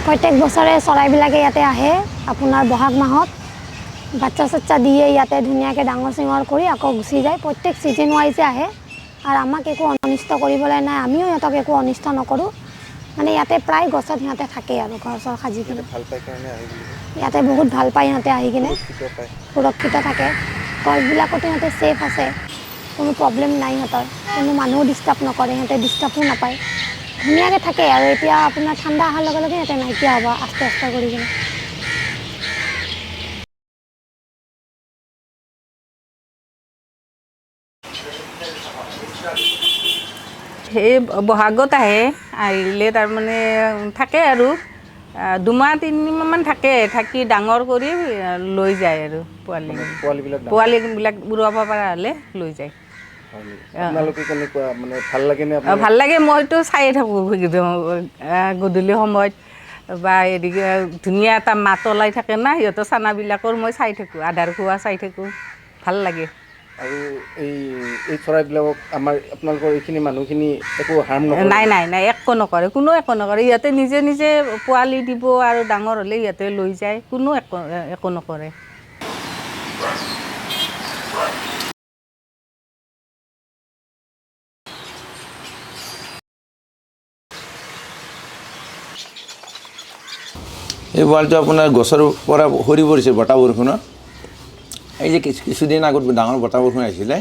প্ৰত্যেক বছৰে চৰাইবিলাকে ইয়াতে আহে আপোনাৰ বহাগ মাহত বাচ্চা চাচ্চা দিয়ে ইয়াতে ধুনীয়াকৈ ডাঙৰ চিঙৰ কৰি আকৌ গুচি যায় প্ৰত্যেক ছিজন ৱাইজে আহে আৰু আমাক একো অনিষ্ট কৰিবলৈ নাই আমিও সিহঁতক একো অনিষ্ট নকৰোঁ মানে ইয়াতে প্ৰায় গছত সিহঁতে থাকে আৰু ঘৰ চৰ সাজি কিনে ইয়াতে বহুত ভাল পায় সিহঁতে আহি কিনে সুৰক্ষিত থাকে গছবিলাকতো সিহঁতে ছেফ আছে কোনো প্ৰব্লেম নাই সিহঁতৰ কোনো মানুহ ডিষ্টাৰ্ব নকৰে সিহঁতে ডিষ্টাৰ্বো নাপায় ধুনীয়াকৈ থাকে আৰু এতিয়া আপোনাৰ ঠাণ্ডা অহাৰ লগে লগে সিহঁতে নাইকিয়া হ'ব আস্তে আস্তে কৰি কিনে সেই বহাগত আহে আহিলে তাৰমানে থাকে আৰু দুমাহ তিনিমাহমান থাকে থাকি ডাঙৰ কৰি লৈ যায় আৰু পোৱালিবিলাক উৰুৱাব পৰা হ'লে লৈ যায় ভাল লাগে মইতো চায়ে থাকোঁ গধূলি সময়ত বা হেৰি ধুনীয়া এটা মাত ওলাই থাকে না সিহঁতৰ চানাবিলাকৰ মই চাই থাকোঁ আধাৰ খোৱা চাই থাকোঁ ভাল লাগে আৰু এই চৰাইবিলাকক আপোনালোকৰ এইখিনি মানুহখিনি একো হাৰ্ম নকৰে নাই একো নকৰে কোনো একো নকৰে সিহঁতে নিজে নিজে পোৱালি দিব আৰু ডাঙৰ হ'লে সিহঁতে লৈ যায় কোনো একো নকৰে এই পোৱালিটো আপোনাৰ গছৰ পৰা সৰি পৰিছে বতাহ বৰষুণত এই যে কিছুদিন আগত ডাঙৰ বতাহ বৰষুণ আহিছিলে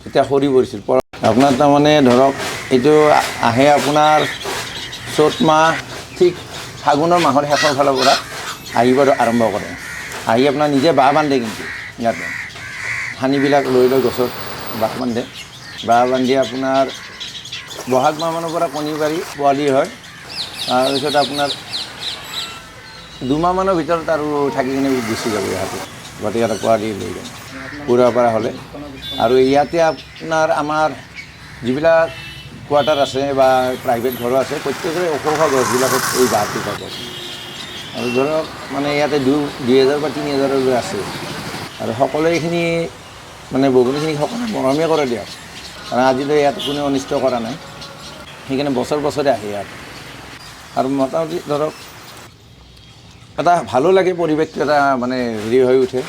তেতিয়া সৰি পৰিছিল আপোনাৰ তাৰমানে ধৰক এইটো আহে আপোনাৰ চ'ত মাহ ঠিক ফাগুনৰ মাহৰ শেষৰ ফালৰ পৰা আহিব আৰম্ভ কৰে আহি আপোনাৰ নিজে বাঁহ বান্ধে কিন্তু ইয়াতে ঠানিবিলাক লৈ লৈ গছত বাঁহ বান্ধে বাঁহ বান্ধি আপোনাৰ বহাগ মাহমানৰ পৰা কণী পাৰি পোৱালি হয় তাৰপিছত আপোনাৰ দুমাহমানৰ ভিতৰত আৰু থাকি কিনে গুচি যাব ইয়াতে গোটেইকেইটা পোৱালি লৈ যায় পুৰা পৰা হ'লে আৰু ইয়াতে আপোনাৰ আমাৰ যিবিলাক কোৱাৰ্টাৰ আছে বা প্ৰাইভেট ঘৰো আছে প্ৰত্যেকৰে ওখ ওখ গছবিলাকত এই বাঁহটো পাব আৰু ধৰক মানে ইয়াতে 2000 বা 3000 আছে আৰু সকলোৱে এইখিনি মানে বহুখিনি সকলোৱে মৰমে কৰে দিয়ক কাৰণ আজিলৈ ইয়াত কোনেও অনিষ্ট কৰা নাই সেইকাৰণে বছৰে আহে ইয়াত আৰু মোটামুটি ধৰক এটা ভালো লাগে পৰিৱেশটো এটা মানে হেৰি হৈ উঠে